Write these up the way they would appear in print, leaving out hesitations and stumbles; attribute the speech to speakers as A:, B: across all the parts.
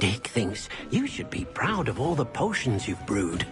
A: Dick thinks you should be proud of all the potions you've brewed.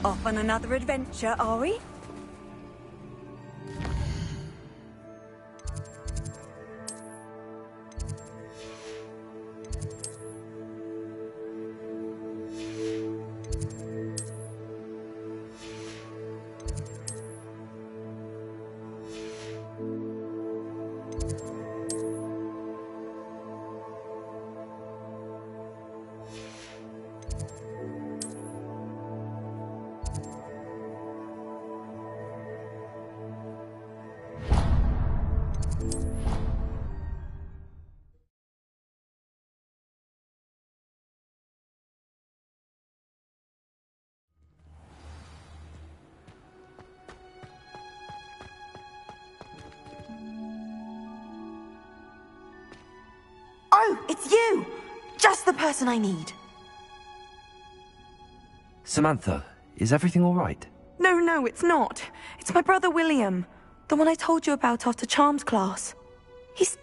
B: Off on another adventure, are we?
C: Oh, it's you! Just the person I need.
D: Samantha, is everything all right?
C: No, it's not. It's my brother William. The one I told you about after Charms class. He's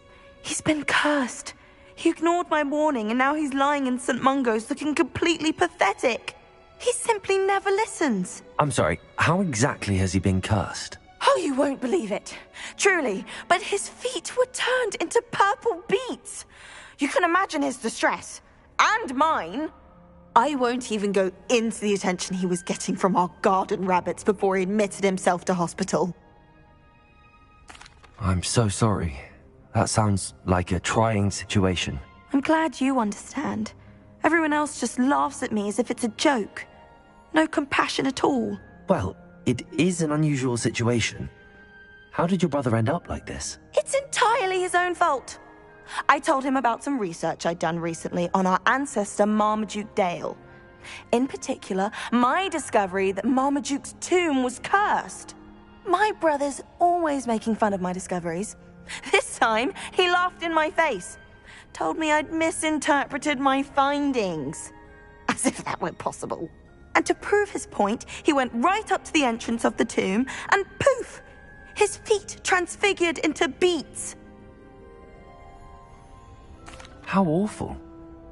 C: been cursed. He ignored my warning and now he's lying in St. Mungo's looking completely pathetic. He simply never listens.
D: I'm sorry, how exactly has he been cursed?
C: Oh, you won't believe it. Truly, but his feet were turned into purple beets. You can imagine his distress. And mine. I won't even go into the attention he was getting from our garden rabbits before he admitted himself to hospital.
D: I'm so sorry. That sounds like a trying situation.
C: I'm glad you understand. Everyone else just laughs at me as if it's a joke. No compassion at all.
D: Well, it is an unusual situation. How did your brother end up like this?
C: It's entirely his own fault. I told him about some research I'd done recently on our ancestor Marmaduke Dale. In particular, my discovery that Marmaduke's tomb was cursed. My brother's always making fun of my discoveries. This time, he laughed in my face. Told me I'd misinterpreted my findings. As if that were possible. And to prove his point, he went right up to the entrance of the tomb and poof! His feet transfigured into beets.
D: How awful.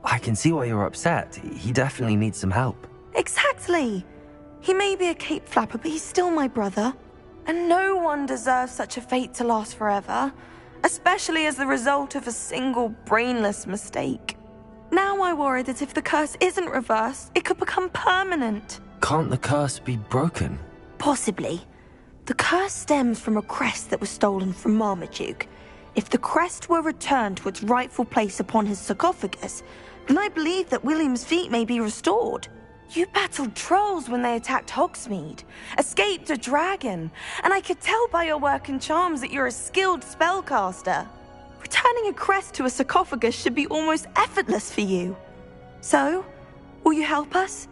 D: I can see why you're upset. He definitely needs some help.
C: Exactly. He may be a cape flapper, but he's still my brother. And no one deserves such a fate to last forever, especially as the result of a single brainless mistake. Now I worry that if the curse isn't reversed, it could become permanent.
D: Can't the curse be broken?
C: Possibly. The curse stems from a crest that was stolen from Marmaduke. If the crest were returned to its rightful place upon his sarcophagus, then I believe that William's feet may be restored. You battled trolls when they attacked Hogsmeade, escaped a dragon, and I could tell by your work and charms that you're a skilled spellcaster. Returning a crest to a sarcophagus should be almost effortless for you. So, will you help us?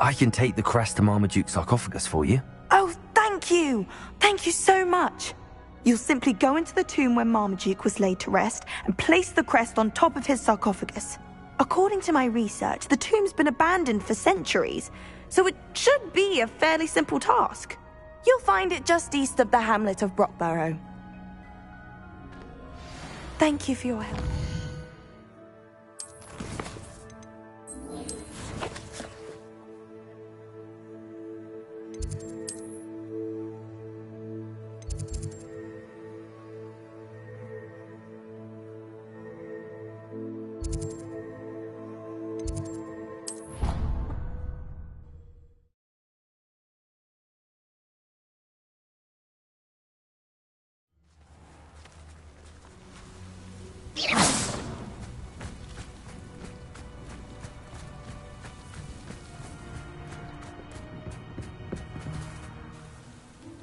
D: I can take the crest to Marmaduke's sarcophagus for you.
C: Oh, thank you! Thank you so much! You'll simply go into the tomb where Marmaduke was laid to rest and place the crest on top of his sarcophagus. According to my research, the tomb's been abandoned for centuries, so it should be a fairly simple task. You'll find it just east of the hamlet of Brockborough. Thank you for your help.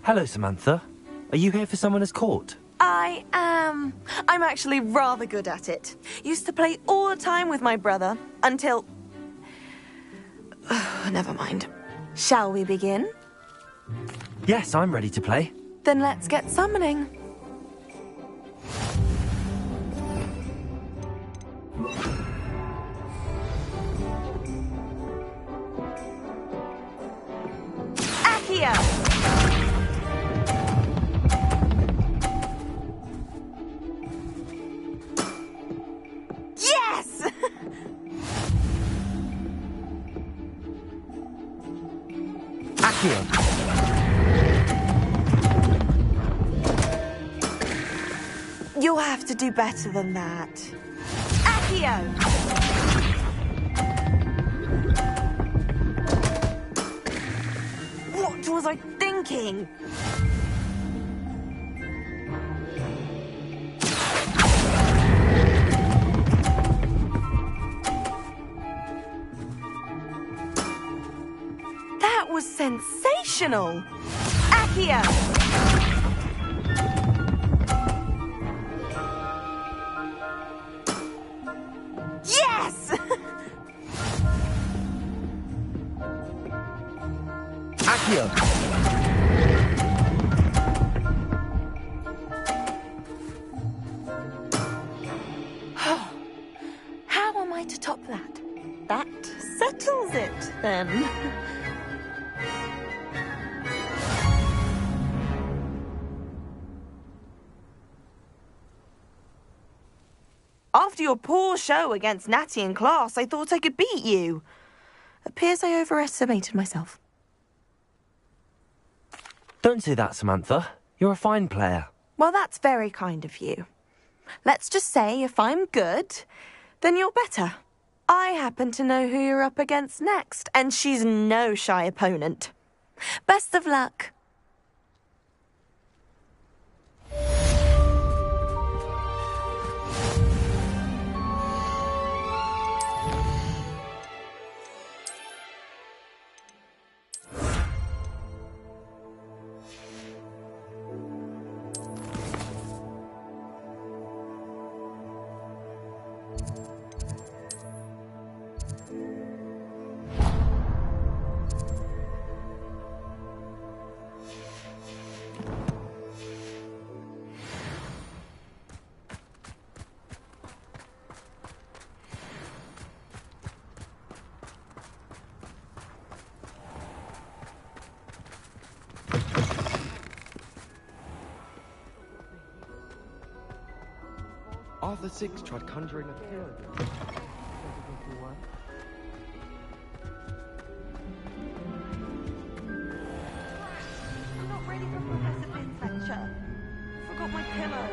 D: Hello, Samantha. Are you here for Summoner's Court?
C: I am. I'm actually rather good at it. Used to play all the time with my brother, until... Never mind. Shall we begin?
D: Yes, I'm ready to play.
C: Then let's get summoning. Accio! Yes!
D: Accio!
C: You'll have to do better than that. Accio! What was I thinking? That was sensational! Accio! Yes!
D: Accio!
C: How am I to top that? That settles it, then. After your poor show against Natty in class, I thought I could beat you. Appears I overestimated myself.
D: Don't say that, Samantha. You're a fine player.
C: Well, that's very kind of you. Let's just say if I'm good, then you're better. I happen to know who you're up against next, and she's no shy opponent. Best of luck.
E: Arthur VI tried conjuring a cure.
C: I'm not ready for Professor Finn's lecture. Forgot my pillow.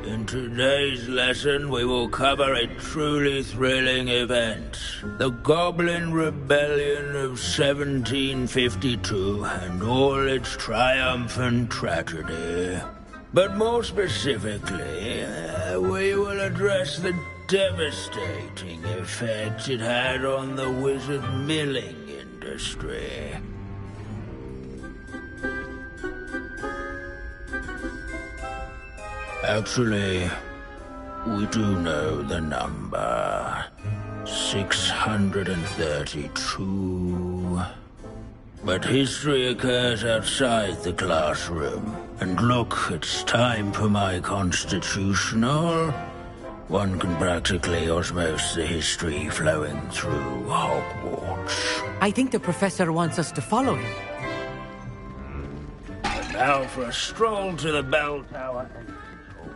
F: In today's lesson, we will cover a truly thrilling event. The Goblin Rebellion of 1752 and all its triumphant tragedy. But more specifically, we will address the devastating effect it had on the wizard milling industry. Actually, we do know the number. 632. But history occurs outside the classroom. And look, it's time for my constitutional. One can practically osmose the history flowing through Hogwarts.
A: I think the professor wants us to follow him.
F: And now for a stroll to the bell tower entrance hall.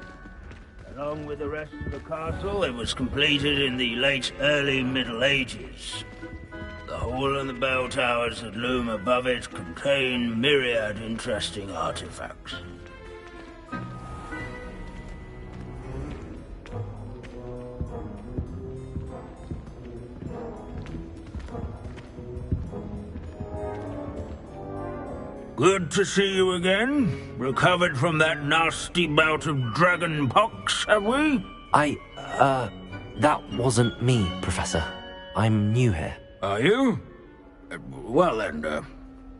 F: Along with the rest of the castle, it was completed in the late early Middle Ages. The hall and the bell towers that loom above it contain myriad interesting artifacts. Good to see you again. Recovered from that nasty bout of dragon pox, have we?
D: That wasn't me, Professor. I'm new here.
F: Are you? Well then,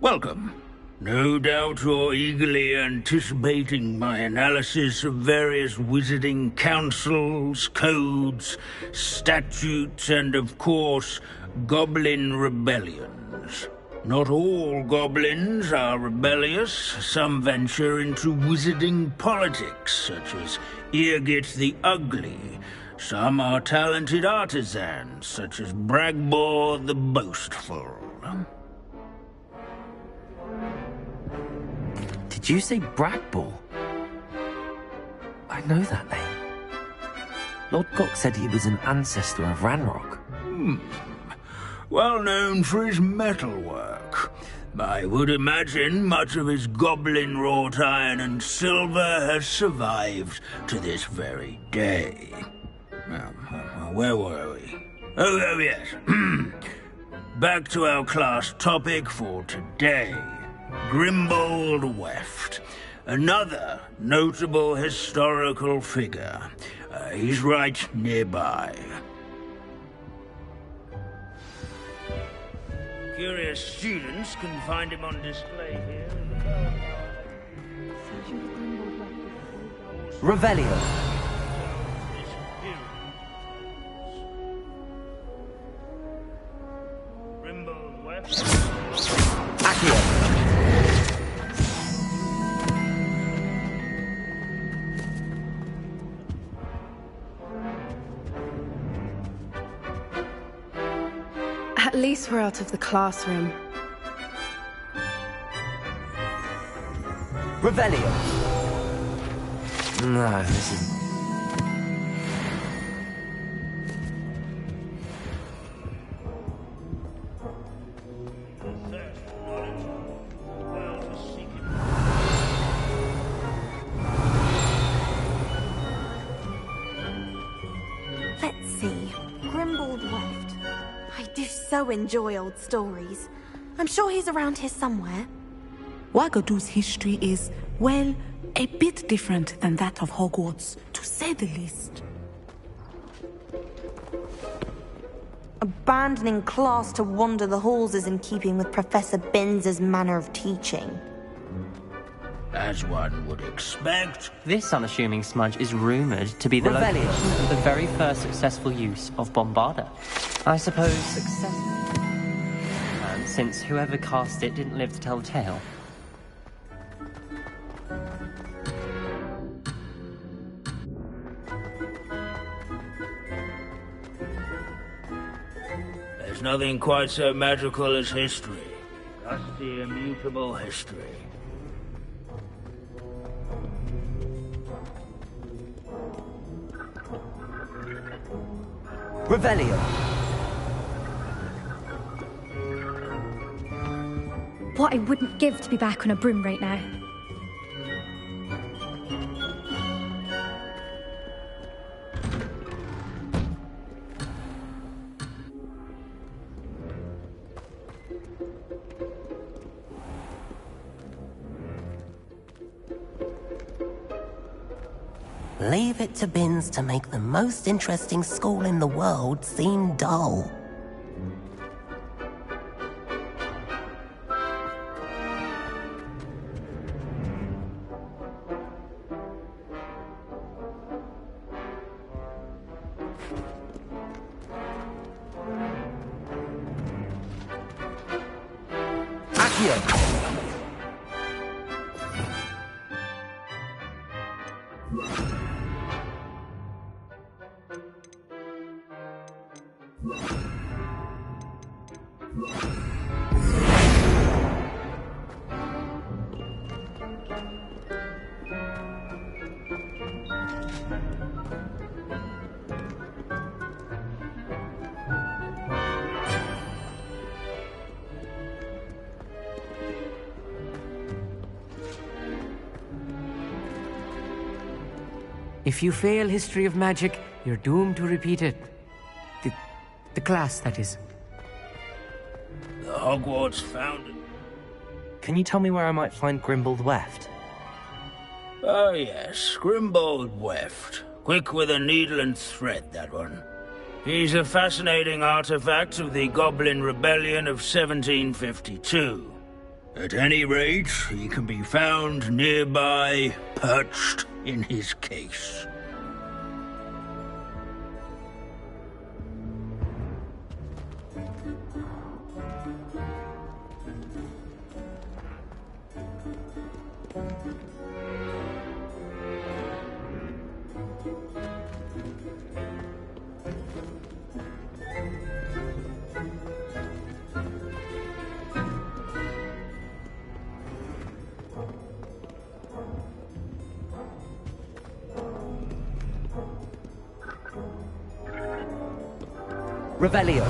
F: welcome. No doubt you're eagerly anticipating my analysis of various wizarding councils, codes, statutes, and of course, goblin rebellions. Not all goblins are rebellious. Some venture into wizarding politics, such as Irgit the Ugly. Some are talented artisans, such as Bragbor the Boastful.
D: Did you say Bragbor? I know that name. Lord Cox said he was an ancestor of Ranrock.
F: well known for his metalwork. I would imagine much of his goblin wrought iron and silver has survived to this very day. Where were we? Oh yes. Back to our class topic for today. Grimbold Weft. Another notable historical figure. He's right nearby. Curious students can find him on display here in the
D: Revelio.
F: Grimbold Weft.
D: Accio.
G: At least we're out of the classroom.
D: Revelio. No, this is...
B: Let's see. Grimbold Weft. I do so enjoy old stories. I'm sure he's around here somewhere.
H: Wagadu's history is, well, a bit different than that of Hogwarts, to say the least.
C: Abandoning class to wander the halls is in keeping with Professor Binns's manner of teaching.
F: As one would expect.
I: This unassuming smudge is rumoured to be the
D: Revelio.
I: location of the very first successful use of Bombarda. I suppose successful. And since whoever cast it didn't live to tell the tale.
F: There's nothing quite so magical as history. Just the immutable history.
D: Revelio.
J: What I wouldn't give to be back on a broom right now.
A: Leave it to Binns to make the most interesting school in the world seem dull.
D: Accio.
K: If you fail history of magic, you're doomed to repeat it. The class, that is.
F: The Hogwarts founded.
D: Can you tell me where I might find Grimbold Weft?
F: Oh yes, Grimbold Weft. Quick with a needle and thread, that one. He's a fascinating artifact of the Goblin Rebellion of 1752. At any rate, he can be found nearby, perched in his case.
D: Revelio.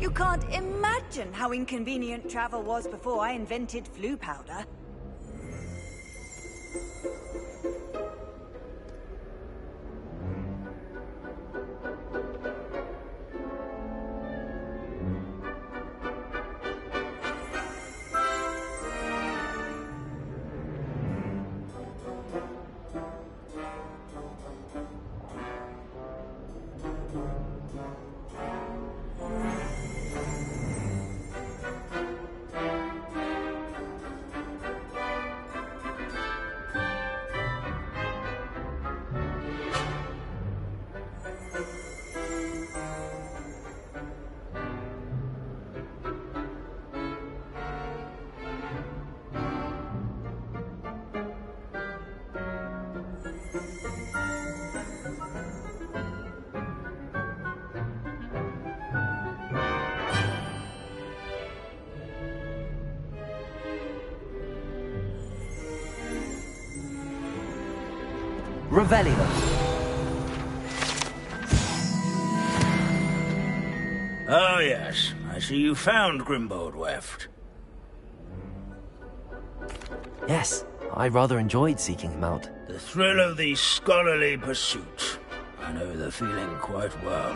L: You can't imagine how inconvenient travel was before I invented flu powder.
D: Revelio.
F: Oh, yes. I see you found Grimbold Weft.
D: Yes, I rather enjoyed seeking him out.
F: The thrill of the scholarly pursuit. I know the feeling quite well.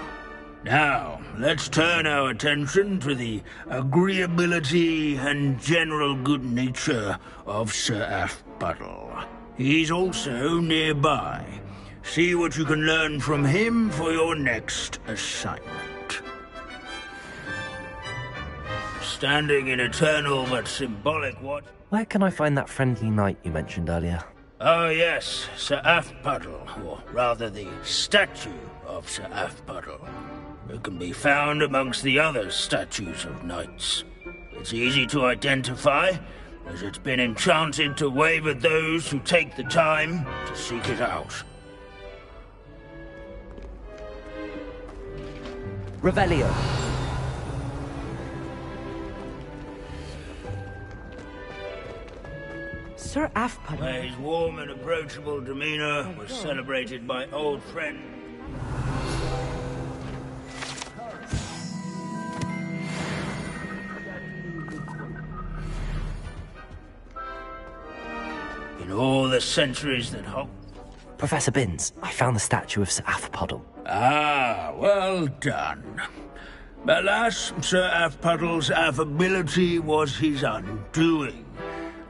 F: Now, let's turn our attention to the agreeability and general good nature of Sir Aphbuttle. He's also nearby. See what you can learn from him for your next assignment. Standing in eternal but symbolic watch...
D: Where can I find that friendly knight you mentioned earlier?
F: Oh yes, Sir Aphbuttle, or rather the statue of Sir Aphbuttle. It can be found amongst the other statues of knights. It's easy to identify, as it's been enchanted to wave at those who take the time to seek it out.
D: Revelio.
K: Sir Aphbuttle.
F: Where his warm and approachable demeanor was celebrated by old friends. In all the centuries that
D: Professor Binns, I found the statue of Sir Aphbuttle.
F: Ah, well done. Alas, Sir Aphbuttle's affability was his undoing.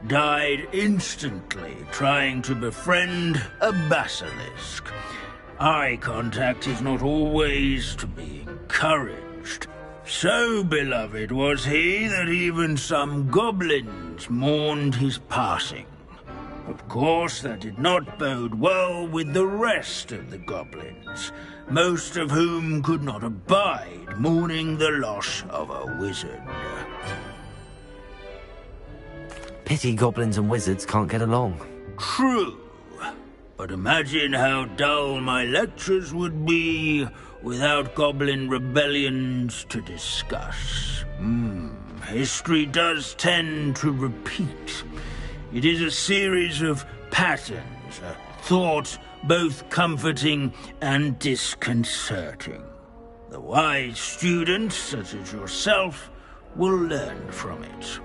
F: Died instantly trying to befriend a basilisk. Eye contact is not always to be encouraged. So beloved was he that even some goblins mourned his passing. Of course, that did not bode well with the rest of the goblins, most of whom could not abide mourning the loss of a wizard.
D: Pity goblins and wizards can't get along.
F: True. But imagine how dull my lectures would be without goblin rebellions to discuss. History does tend to repeat. It is a series of patterns, a thought both comforting and disconcerting. The wise student, such as yourself, will learn from it.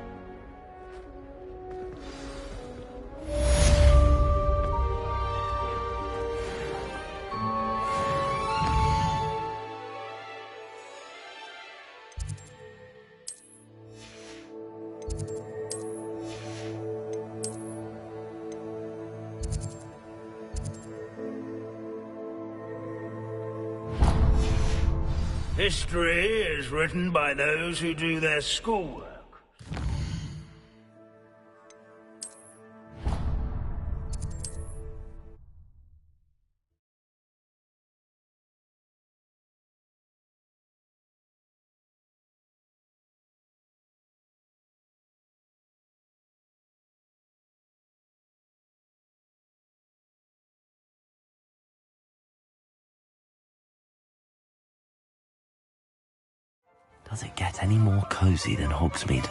F: History is written by those who do their schoolwork.
D: Does it get any more cozy than Hogsmeade?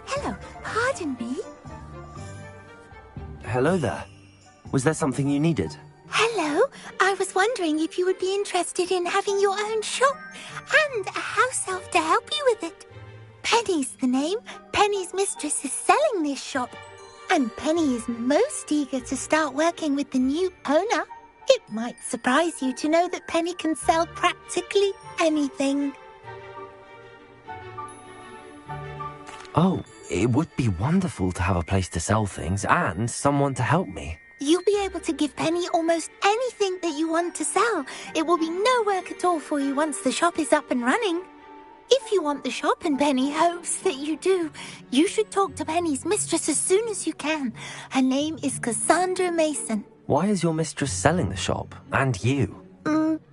B: Hello, pardon me.
D: Hello there. Was there something you needed?
B: Hello?
M: I was wondering if you would be interested in having your own shop and a house elf to help you with it. Penny's the name. Penny's mistress is selling this shop, and Penny is most eager to start working with the new owner. It might surprise you to know that Penny can sell practically anything.
D: Oh, it would be wonderful to have a place to sell things and someone to help me.
M: You'll be able to give Penny almost anything that you want to sell. It will be no work at all for you once the shop is up and running. If you want the shop, and Penny hopes that you do, you should talk to Penny's mistress as soon as you can. Her name is Cassandra Mason.
D: Why is your mistress selling the shop? And you?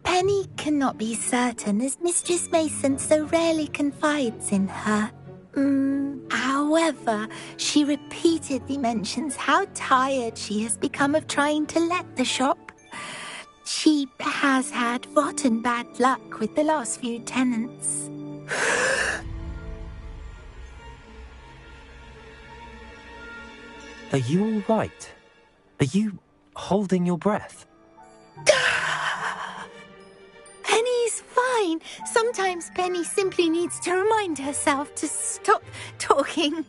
M: Penny cannot be certain, as Mistress Mason so rarely confides in her. However, she repeatedly mentions how tired she has become of trying to let the shop. She has had rotten bad luck with the last few tenants.
D: Are you all right? Are you holding your breath?
M: Penny's fine. Sometimes Penny simply needs to remind herself to stop talking.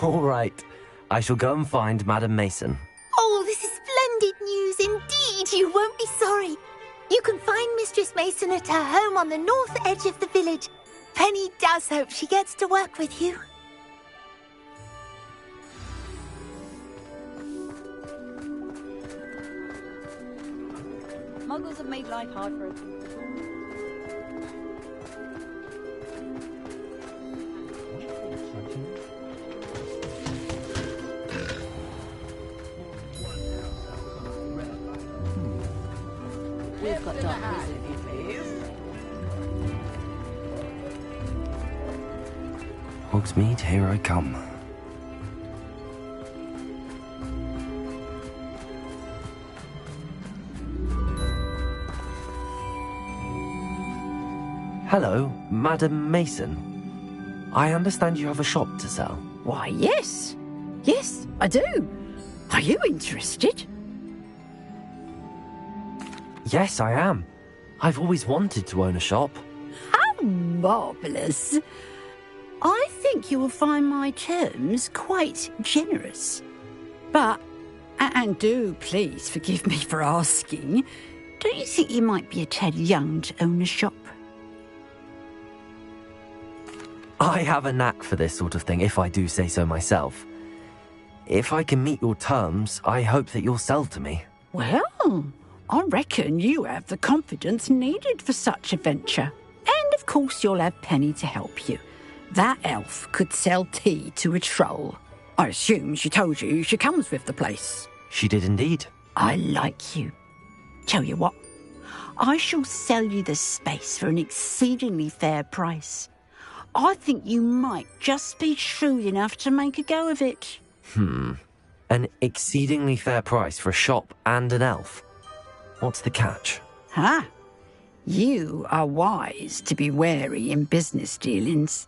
D: All right. I shall go and find Madam Mason.
M: Oh, this is splendid news indeed. You won't be sorry. You can find Mistress Mason at her home on the north edge of the village. Penny does hope she gets to work with you.
L: Muggles have made life hard for us. We've got dark vision, if you please.
D: Hogsmeade, here I come. Hello, Madam Mason. I understand you have a shop to sell.
N: Why, yes. Yes, I do. Are you interested?
D: Yes, I am. I've always wanted to own a shop.
N: How marvellous. I think you will find my terms quite generous. But, and do please forgive me for asking, don't you think you might be a tad young to own a shop?
D: I have a knack for this sort of thing, if I do say so myself. If I can meet your terms, I hope that you'll sell to me.
N: Well, I reckon you have the confidence needed for such a venture. And of course you'll have Penny to help you. That elf could sell tea to a troll. I assume she told you she comes with the place.
D: She did indeed.
N: I like you. Tell you what, I shall sell you the space for an exceedingly fair price. I think you might just be shrewd enough to make a go of it.
D: An exceedingly fair price for a shop and an elf. What's the catch?
N: Ah, you are wise to be wary in business dealings.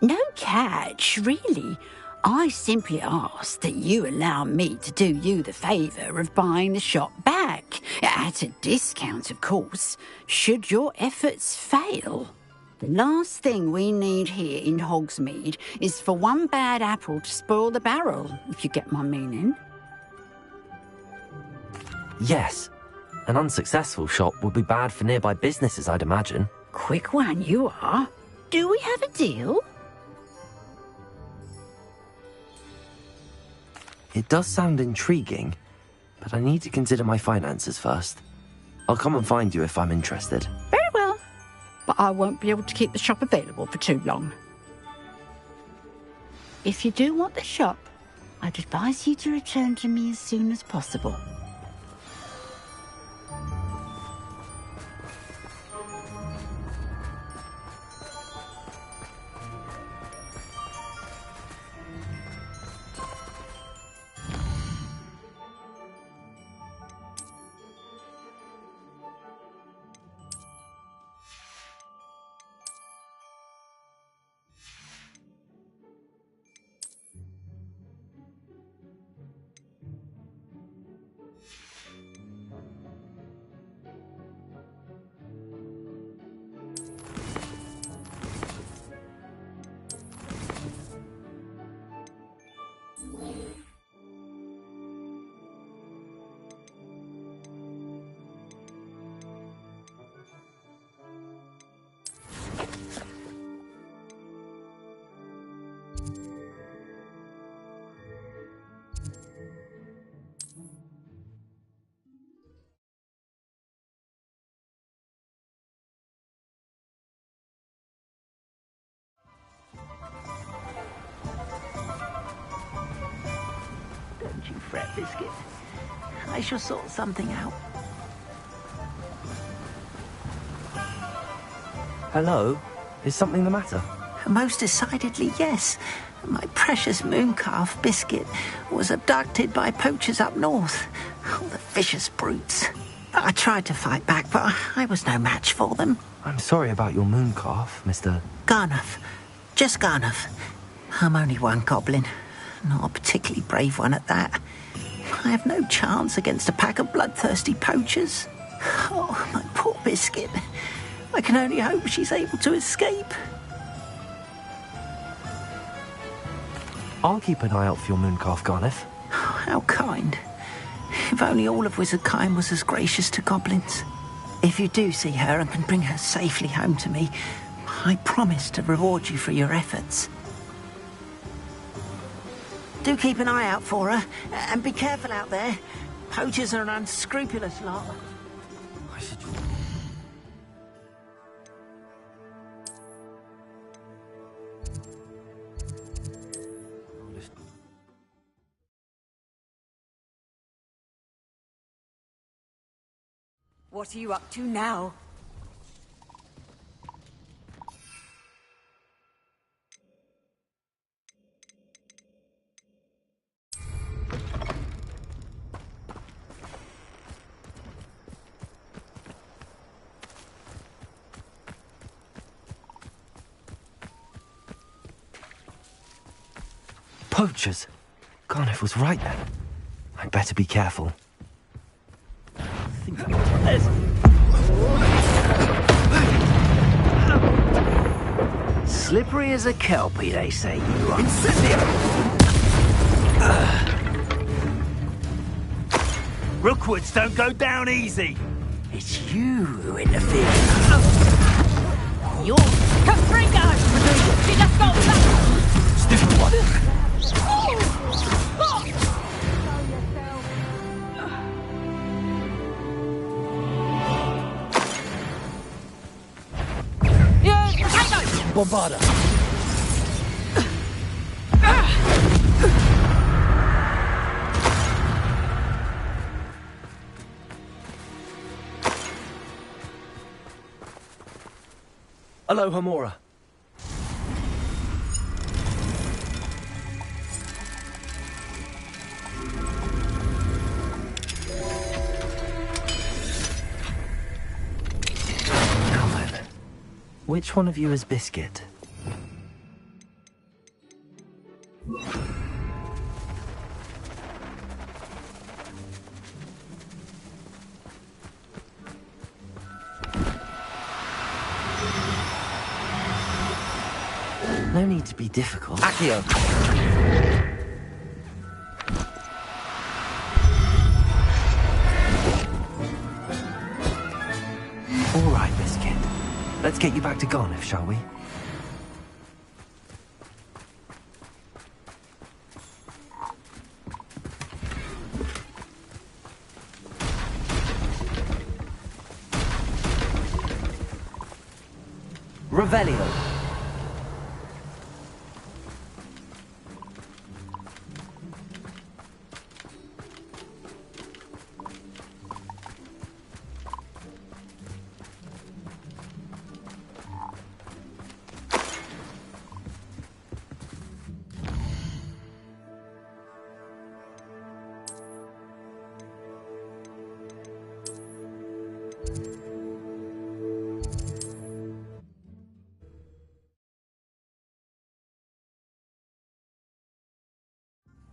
N: No catch, really. I simply ask that you allow me to do you the favour of buying the shop back, at a discount, of course, should your efforts fail. The last thing we need here in Hogsmeade is for one bad apple to spoil the barrel, if you get my meaning.
D: Yes. An unsuccessful shop would be bad for nearby businesses, I'd imagine.
N: Quick one you are. Do we have a deal?
D: It does sound intriguing, but I need to consider my finances first. I'll come and find you if I'm interested.
N: Very well. But I won't be able to keep the shop available for too long. If you do want the shop, I'd advise you to return to me as soon as possible.
O: Biscuit. I shall sort something out.
D: Hello? Is something the matter?
O: Most decidedly, yes. My precious mooncalf, Biscuit, was abducted by poachers up north. Oh, the vicious brutes. I tried to fight back, but I was no match for them.
D: I'm sorry about your mooncalf, Mr.
O: Garnuff. Just Garnuff. I'm only one goblin. Not a particularly brave one at that. I have no chance against a pack of bloodthirsty poachers. Oh, my poor Biscuit. I can only hope she's able to escape.
D: I'll keep an eye out for your mooncalf, Garnuff.
O: Oh, how kind. If only all of Wizardkind was as gracious to goblins. If you do see her and can bring her safely home to me, I promise to reward you for your efforts. Do keep an eye out for her, and be careful out there. Poachers are an unscrupulous lot.
D: I should...
L: What are you up to now?
D: Poachers? Garnuff was right then. I'd better be careful.
O: Slippery as a kelpie, they say you are.
F: Rookwoods don't go down easy.
O: It's you who interfered.
L: You're Capringo! She just got back!
F: Stupid one. Bombarda.
D: Hello, Hamora. Which one of you is Biscuit? No need to be difficult.
F: Accio.
D: All right, Biscuit. Let's get you back to Garnuff, shall we? Revelio.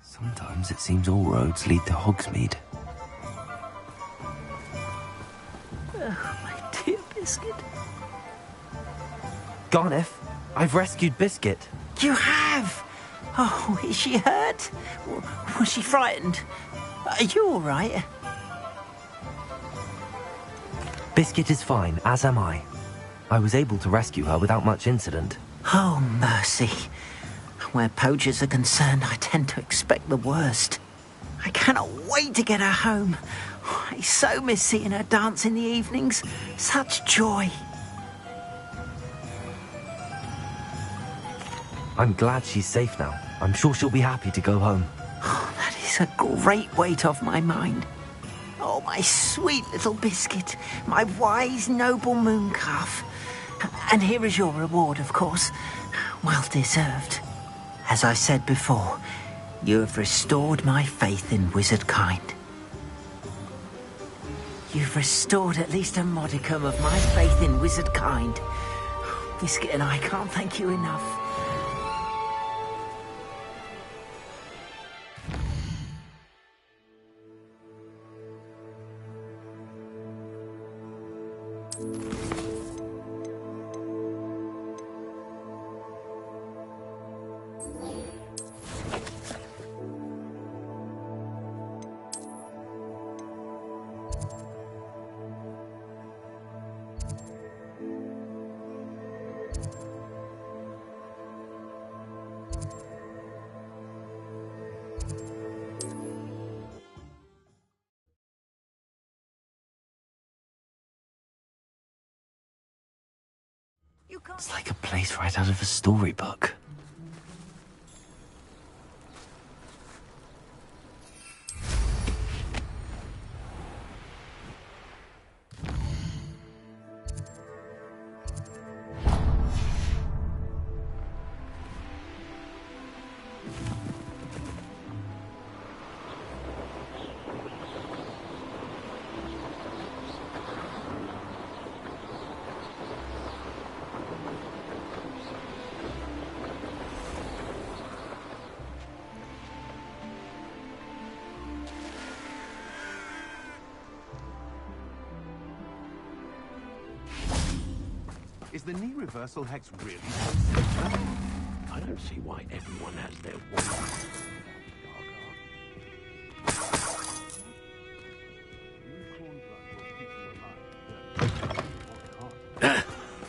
D: Sometimes it seems all roads lead to Hogsmeade.
O: Oh, my dear Biscuit.
D: Garnuff, I've rescued Biscuit.
O: You have? Oh, is she hurt? Was she frightened? Are you all right?
D: Biscuit is fine, as am I. I was able to rescue her without much incident.
O: Oh, mercy. Where poachers are concerned, I tend to expect the worst. I cannot wait to get her home. I so miss seeing her dance in the evenings. Such joy.
D: I'm glad she's safe now. I'm sure she'll be happy to go home.
O: Oh, that is is a great weight off my mind. Oh, my sweet little biscuit, my wise, noble mooncalf. And here is your reward, of course. Well deserved. As I said before, you have restored my faith in wizard kind. You've restored at least a modicum of my faith in wizard kind. Biscuit and I can't thank you enough.
D: It's like a place right out of a storybook.
P: Is the knee reversal hex really so simple? I don't see why everyone has their one.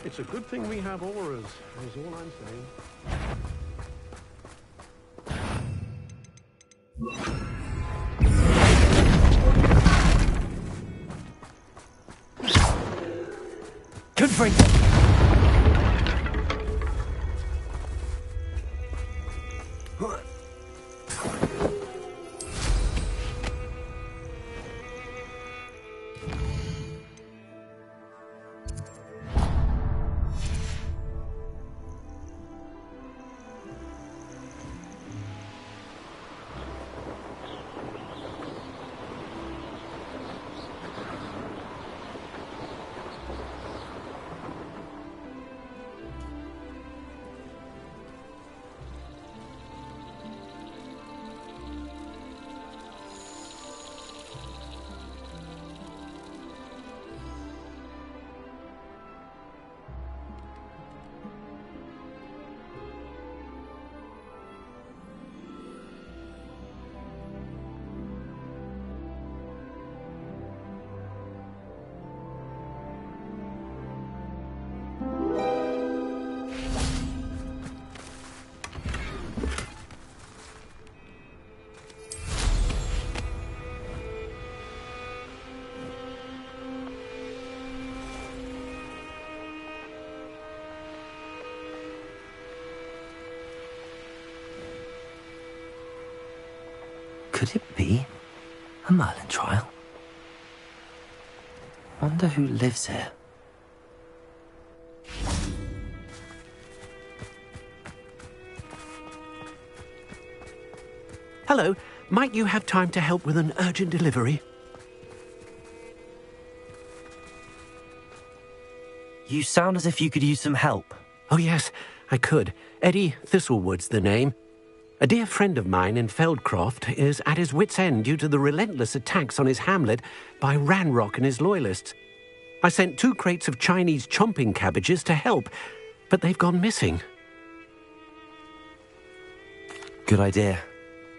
P: It's a good thing we have auras, is all I'm saying.
D: Good for it. Could it be a Merlin trial? Wonder who lives here.
P: Hello, might you have time to help with an urgent delivery?
D: You sound as if you could use some help.
P: Oh yes, I could. Eddie Thistlewood's the name. A dear friend of mine in Feldcroft is at his wit's end due to the relentless attacks on his hamlet by Ranrock and his loyalists. I sent 2 crates of Chinese chomping cabbages to help, but they've gone missing.
D: Good idea.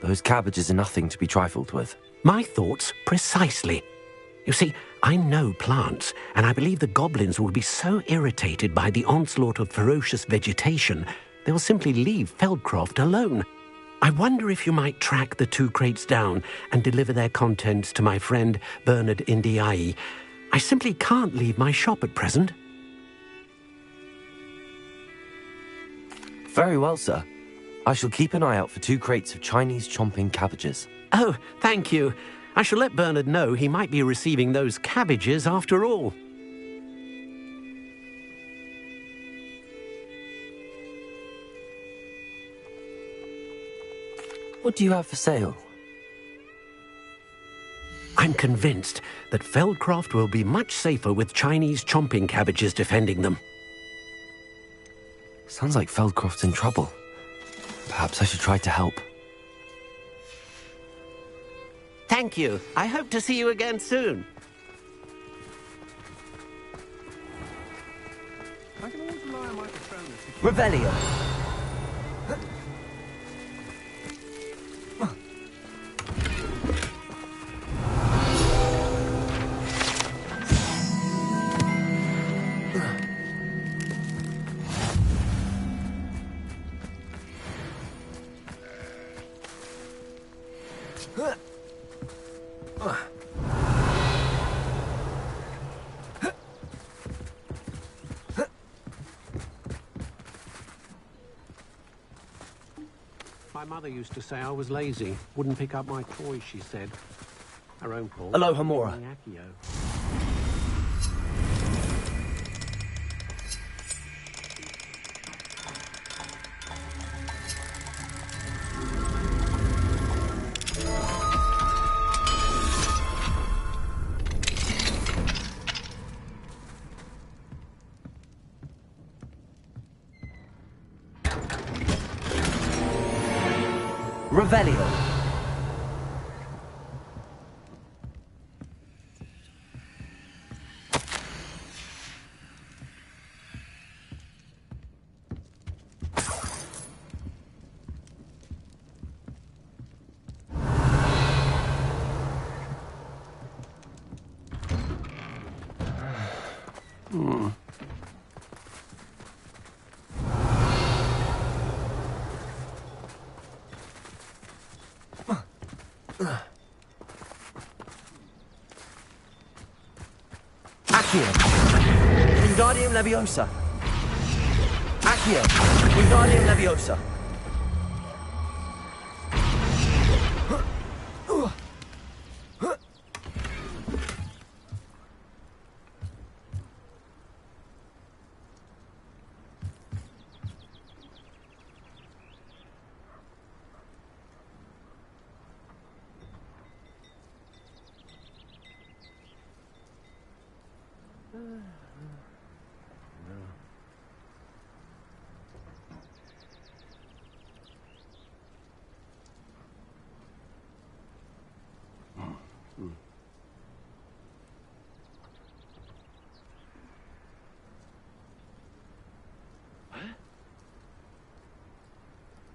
D: Those cabbages are nothing to be trifled with.
P: My thoughts precisely. You see, I know plants, and I believe the goblins will be so irritated by the onslaught of ferocious vegetation, they'll simply leave Feldcroft alone. I wonder if you might track the 2 crates down and deliver their contents to my friend Bernard Indiai. I simply can't leave my shop at present.
D: Very well, sir. I shall keep an eye out for 2 crates of Chinese chomping cabbages.
P: Oh, thank you. I shall let Bernard know he might be receiving those cabbages after all.
D: What do you have for sale?
P: I'm convinced that Feldcroft will be much safer with Chinese chomping cabbages defending them.
D: Sounds like Feldcroft's in trouble. Perhaps I should try to help.
P: Thank you. I hope to see you again soon.
D: Revelio.
P: My mother used to say I was lazy. Wouldn't pick up my toys, she said. Her own fault.
D: Hello, Hamura. Revelio. Accio. Wingardium Leviosa. Accio. Wingardium Leviosa.